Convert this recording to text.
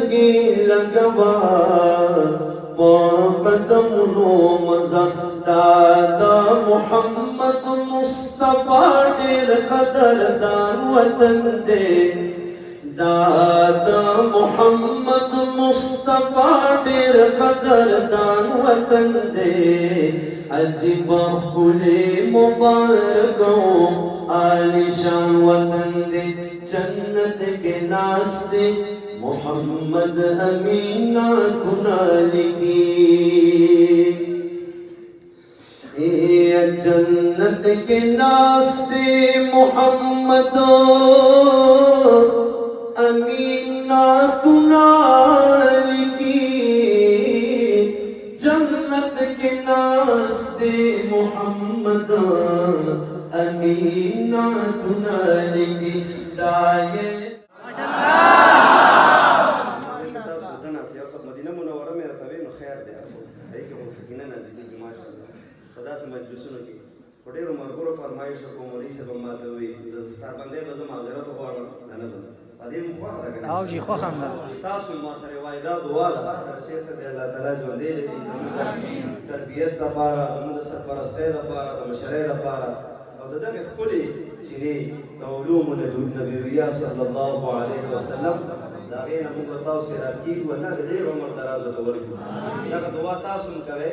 سترګې لګوا په قدمونو مزه دا د محمد مصطفی ډېر قدردان وطن دی دا د محمد مصطفی ډېر قدردان وطن دی عجیب ښکلی مبارک او عالیشان وطن دی جنت کې ناست دی محمد امین نعتونه لیکي جنت کے ناستے محمد امین نعتنا لکی جنت کے ناستے محمد امین نعتنا لکی دائے داسې مجلسونو کې په ډېرو ملګرو فرمایشو کوم مولوي صاحب هم ماته ووایي د ستربندۍ به زه معذرت وغواړم نه ځم په دې مو خوښه ده که نه خوښه هم ده تاسو ما سره وایي دا دعا ده هر شی سره الله تعالی ژوندی لري زموږ د تربیت دپاره زموږ د سرپرستۍ دپاره د مشرۍ دپاره او د دغې ښکلې چینې د علومو نبویه صلی الله علیه وسلم د هغې نه موږ تاسو راکېږو الله د ډېر عمر دراز ورته ورکړي دغه دعا تاسو هم کوئ